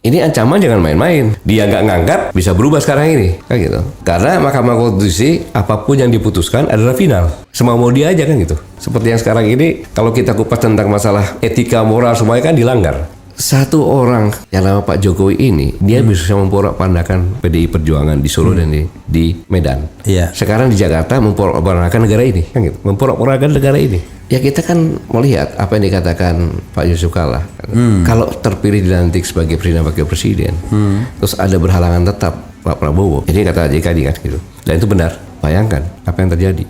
Ini ancaman jangan main-main. Dia nggak ngangkat, bisa berubah sekarang ini, kan gitu. Karena Mahkamah Konstitusi apapun yang diputuskan adalah final. Semau dia aja kan gitu. Seperti yang sekarang ini, kalau kita kupas tentang masalah etika moral semuanya kan dilanggar. Satu orang yang nama Pak Jokowi ini, dia bisa memporak-pandakan PDI Perjuangan di Solo dan di Medan. Iya. Sekarang di Jakarta memporak-pandakan negara ini, kan gitu. Memporak-pandakan negara ini. Ya kita kan melihat apa yang dikatakan Pak Yusuf Kalla. Kalau terpilih dilantik sebagai Presiden Wakil Presiden, terus ada berhalangan tetap Pak Prabowo. Ini kata JK kan gitu. Dan itu benar. Bayangkan apa yang terjadi.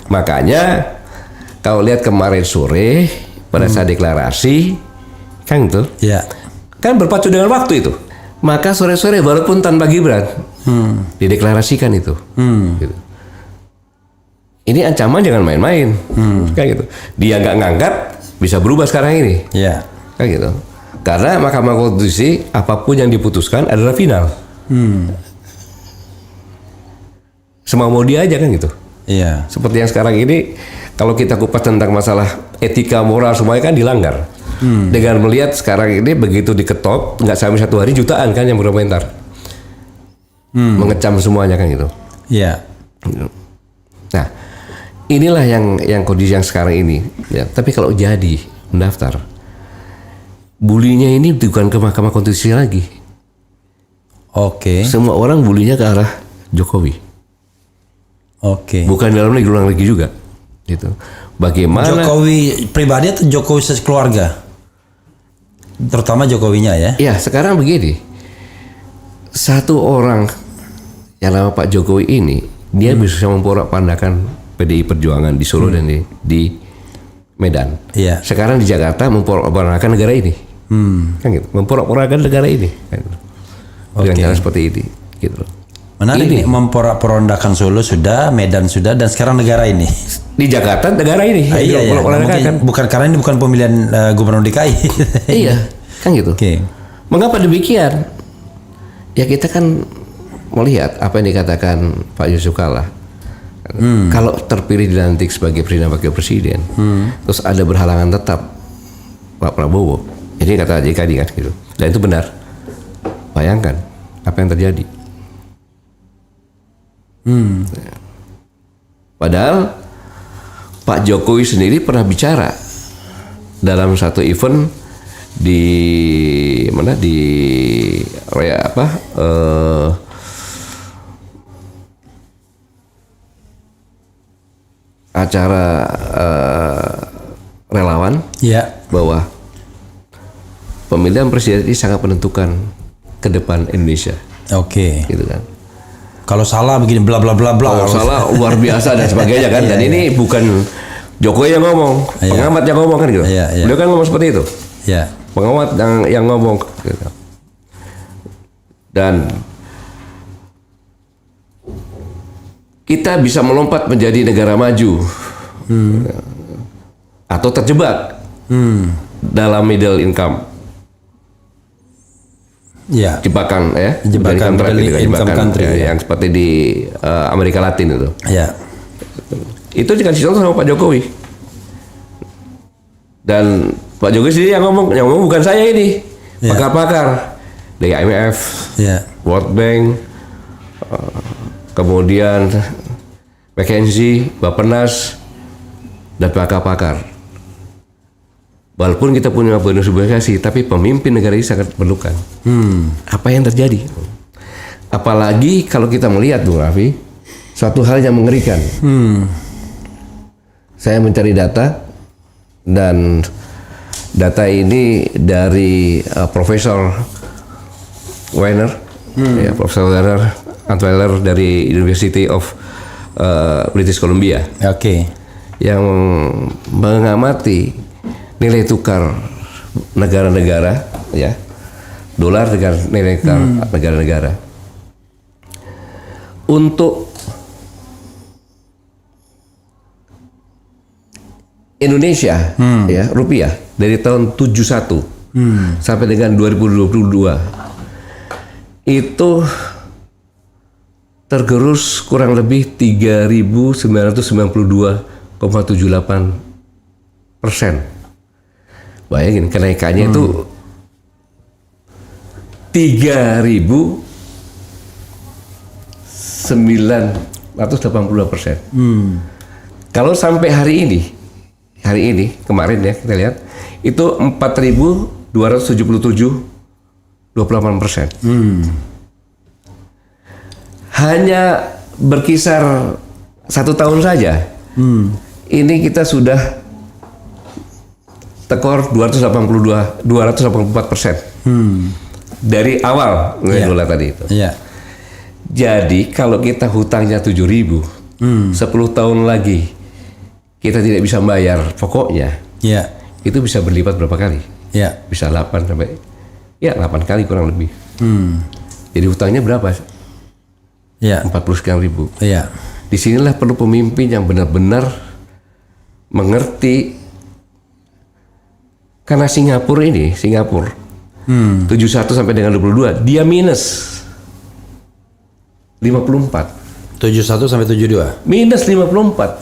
Makanya kalau lihat kemarin sore pada saat deklarasi, kan itu, kan berpacu dengan waktu itu. Maka sore-sore walaupun tanpa Gibran, dideklarasikan itu. Gitu. Ini ancaman jangan main-main, kan gitu. Dia nggak ngangkat, bisa berubah sekarang ini, kan gitu. Karena Mahkamah Konstitusi apapun yang diputuskan adalah final. Semau dia aja kan gitu. Iya. Seperti yang sekarang ini, kalau kita kupas tentang masalah etika moral semuanya kan dilanggar. Dengan melihat sekarang ini begitu diketok, nggak sampai 1 hari jutaan kan yang berkomentar, mengecam semuanya kan gitu. Iya. Nah, inilah yang kondisi yang sekarang ini. Ya, tapi kalau jadi mendaftar, bulinya ini bukan ke Mahkamah Konstitusi lagi. Oke. Semua orang bulinya ke arah Jokowi. Bukan dalam negeri, luar negeri juga, gitu. Bagaimana Jokowi pribadi atau Jokowi sekeluarga? Terutama Jokowinya ya? Ya, sekarang begini. Satu orang yang nama Pak Jokowi ini, dia bisa memporak-pandakan PDI Perjuangan di Solo dan di Medan. Iya. Sekarang di Jakarta memporak-pandakan negara ini, kan gitu. Memporak-pandakan negara ini, kan gitu. Dengan cara seperti ini, gitu. Menarik nih, memporak-porandakan Solo sudah, Medan sudah, dan sekarang negara ini. Di Jakarta negara ini. Iya. Kan? Bukan karena ini bukan pemilihan gubernur DKI. Iya, kan gitu. Mengapa demikian? Ya kita kan melihat apa yang dikatakan Pak Yusuf Kalla. Kalau terpilih dilantik sebagai Presiden Wakil Presiden, terus ada berhalangan tetap Pak Prabowo. Ini kata JK kan gitu. Dan itu benar. Bayangkan apa yang terjadi. Padahal Pak Jokowi sendiri pernah bicara dalam satu event di mana acara relawan, bahwa pemilihan presiden ini sangat menentukan ke depan Indonesia. Gitu kan. Kalau salah begini bla bla bla bla. Kalau salah luar biasa dan sebagainya kan. Dan ini bukan Jokowi yang ngomong, pengamat yang ngomong kan gitu. Beliau kan ngomong seperti itu. Pengamat yang ngomong gitu. Dan kita bisa melompat menjadi negara maju atau terjebak dalam middle income. Ya. Jebakan ya, Jebakan middle income country yang seperti di Amerika Latin itu. Ya. Itu dikasih contoh sama Pak Jokowi. Dan Pak Jokowi sendiri yang ngomong bukan saya ini, pakar-pakar dari IMF, World Bank, kemudian McKinsey, Bappenas, dan pakar-pakar. Walaupun kita punya bonus demografi, tapi pemimpin negara ini sangat perlukan. Apa yang terjadi? Apalagi kalau kita melihat, Bung Raffi, suatu hal yang mengerikan. Saya mencari data, dan data ini dari Profesor Weiner, Profesor Weiner Antweller dari University of British Columbia. Yang mengamati nilai tukar negara-negara, ya, dolar dengan nilai tukar negara-negara. Untuk Indonesia, ya, rupiah dari tahun 71 sampai dengan 2022 itu tergerus kurang lebih 3.992,78%. Bayangin kenaikannya itu 3.982%. Kalau sampai hari ini kemarin ya kita lihat itu 4.277,28%. Hanya berkisar 1 tahun saja. Ini kita sudah tekor 284% dari awal dolar tadi itu. Jadi kalau kita hutangnya 7.000, 10 tahun lagi kita tidak bisa bayar pokoknya, itu bisa berlipat berapa kali? Bisa 8 sampai 8 kali kurang lebih. Jadi hutangnya berapa? 40 sekian ribu. Disinilah perlu pemimpin yang benar-benar mengerti. Karena Singapura 71 sampai dengan 22 dia minus 54. 71 sampai 72. Minus 54.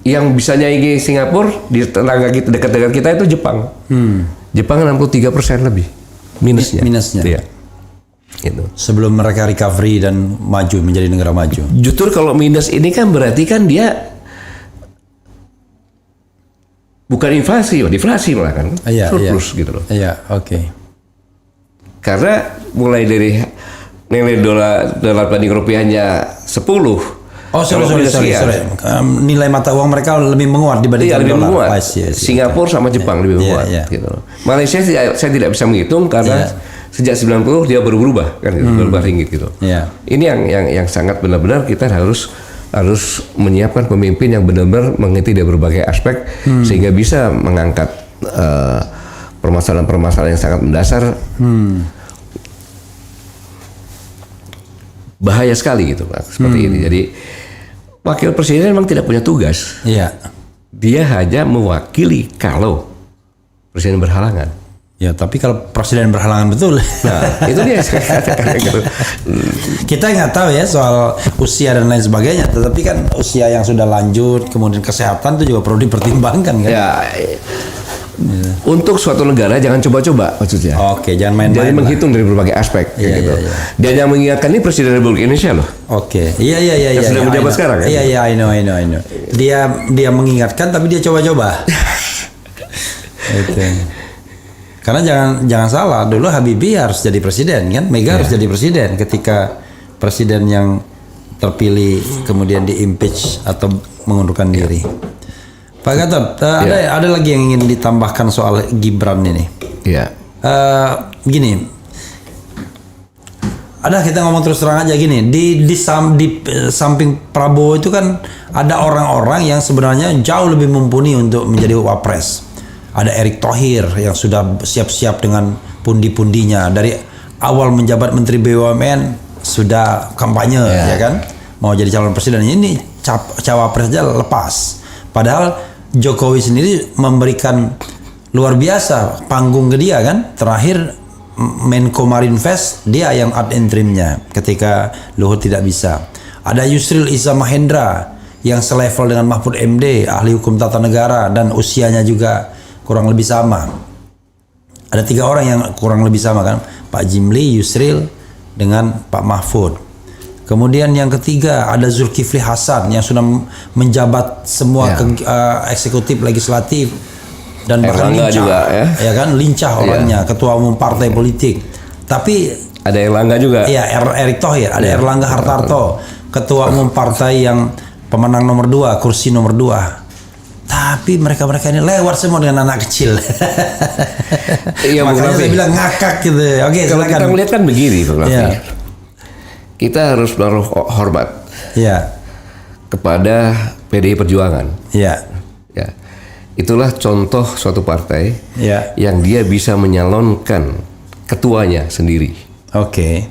Yang bisa nyaingi Singapura di tetangga kita, dekat-dekat kita itu Jepang. Jepang 63% lebih minusnya. Iya. Itu. Sebelum mereka recovery dan maju menjadi negara maju. Justru kalau minus ini kan berarti kan dia bukan inflasi, deflasi malah kan, surplus gitu loh. Karena mulai dari nilai dolar banding rupiahnya 10. Sorry. Nilai mata uang mereka lebih menguat dibandingkan lebih dolar. Menguat. Singapura sama Jepang lebih menguat. Gitu loh. Malaysia saya tidak bisa menghitung karena sejak 90 dia baru berubah kan, berubah ringgit gitu. Ini yang sangat benar-benar kita harus menyiapkan pemimpin yang benar-benar mengerti dari berbagai aspek sehingga bisa mengangkat permasalahan-permasalahan yang sangat mendasar. Bahaya sekali gitu Pak, seperti ini. Jadi wakil presiden memang tidak punya tugas. Dia hanya mewakili kalau presiden berhalangan. Tapi kalau presiden berhalangan betul. Nah, itu dia saya katakan gitu. Kita nggak tahu ya soal usia dan lain sebagainya, tetapi kan usia yang sudah lanjut, kemudian kesehatan itu juga perlu dipertimbangkan kan. Untuk suatu negara jangan coba-coba maksudnya. Jangan main-main. Jadi menghitung dari berbagai aspek gitu. Dan yang mengingatkan ini Presiden Republik Indonesia loh. Iya. Yang sudah menjabat sekarang kan. I know. Dia mengingatkan tapi dia coba-coba. Karena jangan salah, dulu Habibie harus jadi presiden kan, Mega harus jadi presiden ketika presiden yang terpilih kemudian di-impeach atau mengundurkan diri. Pak Gatot, ada lagi yang ingin ditambahkan soal Gibran ini. Gini, kita ngomong terus terang aja gini, di samping Prabowo itu kan ada orang-orang yang sebenarnya jauh lebih mumpuni untuk menjadi wapres. Ada Erick Thohir yang sudah siap-siap dengan pundi-pundinya. Dari awal menjabat Menteri BUMN sudah kampanye ya kan, mau jadi calon presiden. Ini cawapresnya lepas. Padahal Jokowi sendiri memberikan luar biasa panggung ke dia kan. Terakhir Menko Marinvest dia yang ad interimnya ketika Luhut tidak bisa. Ada Yusril Iza Mahendra yang selevel dengan Mahfud MD, ahli hukum tata negara dan usianya juga kurang lebih sama. Ada 3 orang yang kurang lebih sama kan, Pak Jimli, Yusril dengan Pak Mahfud. Kemudian yang ketiga ada Zulkifli Hasan yang sudah menjabat semua eksekutif, legislatif dan bahkan lincah juga, ya kan, lincah orangnya, ketua umum partai politik. Tapi ada Erlangga juga. Iya, Erick Thohir, ada Erlangga Hartarto, ketua umum partai yang pemenang nomor 2, kursi nomor 2. Tapi mereka ini lewat semua dengan anak kecil. Iya, makanya saya bilang ngakak gitu. Oke, kalau kita melihat kan begini, Bang Raffi. Kita harus menaruh hormat kepada PDI Perjuangan. Ya. Itulah contoh suatu partai yang dia bisa menyalonkan ketuanya sendiri. Oke.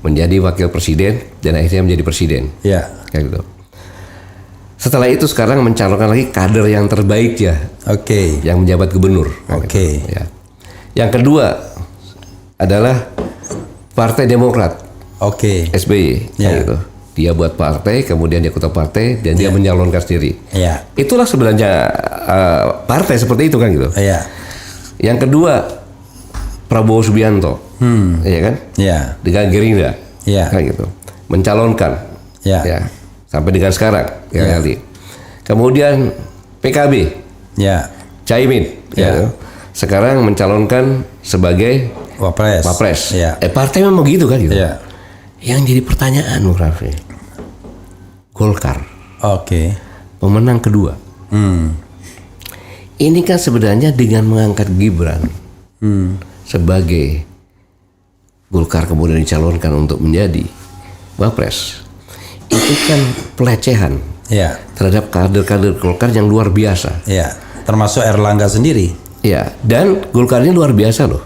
Menjadi wakil presiden dan akhirnya menjadi presiden. Kayak gitu. Setelah itu sekarang mencalonkan lagi kader yang terbaik yang menjabat gubernur. Gitu. Yang kedua adalah Partai Demokrat. SBY. Gitu. Dia buat partai, kemudian dia ketua partai dan dia menyalonkan sendiri. Itulah sebenarnya partai seperti itu kan gitu. Yang kedua Prabowo Subianto, ya kan? Dengan Gerindra, kan gitu. Mencalonkan. Sampai dengan sekarang kali. Kemudian PKB, Caimin, sekarang mencalonkan sebagai Wapres. Partai memang begitu kan gitu. Yang jadi pertanyaan, Bung Raffi, Golkar, pemenang kedua. Ini kan sebenarnya dengan mengangkat Gibran sebagai Golkar kemudian dicalonkan untuk menjadi Wapres. Itu kan pelecehan terhadap kader-kader Golkar yang luar biasa. Termasuk Erlangga sendiri. Dan Golkar ini luar biasa loh.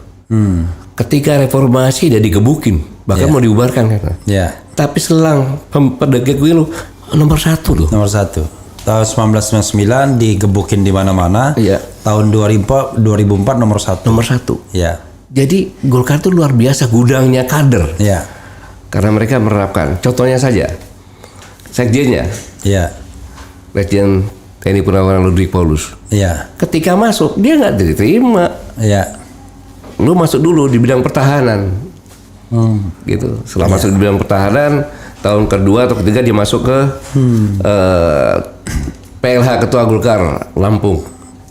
Ketika reformasi dia digebukin, bahkan mau dibubarkan kan. Tapi selang pendekik pemilu nomor 1 loh. Nomor 1. Tahun 1999 digebukin di mana-mana. Tahun 2004 nomor 1. Nomor 1. Jadi Golkar itu luar biasa gudangnya kader. Karena mereka menerapkan. Contohnya saja. Sekjennya, Sekjen TNI Purnawirawan Ludwig Paulus. Ketika masuk dia nggak diterima. Lu masuk dulu di bidang pertahanan, gitu. Setelah masuk di bidang pertahanan, tahun kedua atau ketiga dia masuk ke PLH Ketua Golkar Lampung,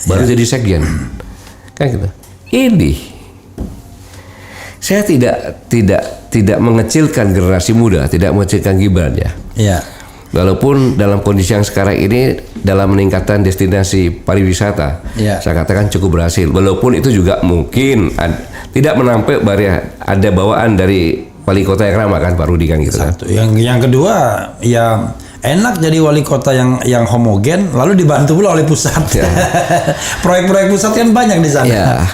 baru jadi sekjen, kan gitu. Ini saya tidak mengecilkan generasi muda, tidak mengecilkan Gibran Walaupun dalam kondisi yang sekarang ini dalam meningkatkan destinasi pariwisata, saya katakan cukup berhasil. Walaupun itu juga mungkin tidak menampik ada bawaan dari wali kota yang ramah kan Pak Rudi kan gitu. Satu. Yang kedua enak jadi wali kota yang homogen lalu dibantu pula oleh pusat. Proyek-proyek pusat kan banyak di sana.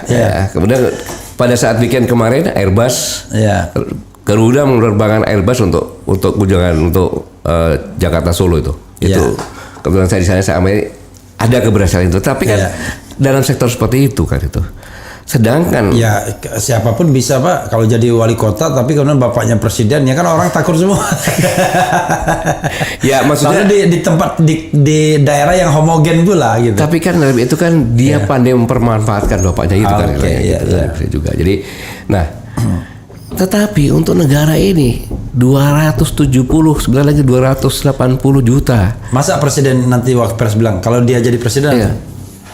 Kemudian pada saat weekend kemarin Airbus Garuda menerbangkan Airbus untuk kunjungan untuk Jakarta Solo itu kebetulan saya di sana saya ambil ada keberhasilan itu, tapi kan dalam sektor seperti itu kan itu. Sedangkan siapapun bisa Pak kalau jadi wali kota, tapi kemudian bapaknya presiden ya kan orang takut semua. Maksudnya di tempat di daerah yang homogen pula gitu. Tapi kan dalam itu kan dia pandai mempermanfaatkan bapaknya itu kan juga. Jadi tetapi untuk negara ini 270 sebenarnya lagi 280 juta. Masa presiden nanti waktu pers bilang kalau dia jadi presiden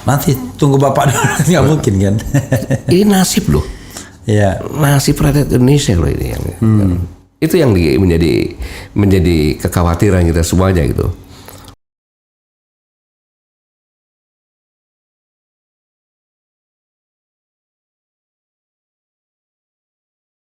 nanti tunggu bapak dulu, nggak mungkin kan? Ini nasib loh. Nasib rakyat Indonesia loh ini yang itu yang menjadi kekhawatiran kita semuanya gitu.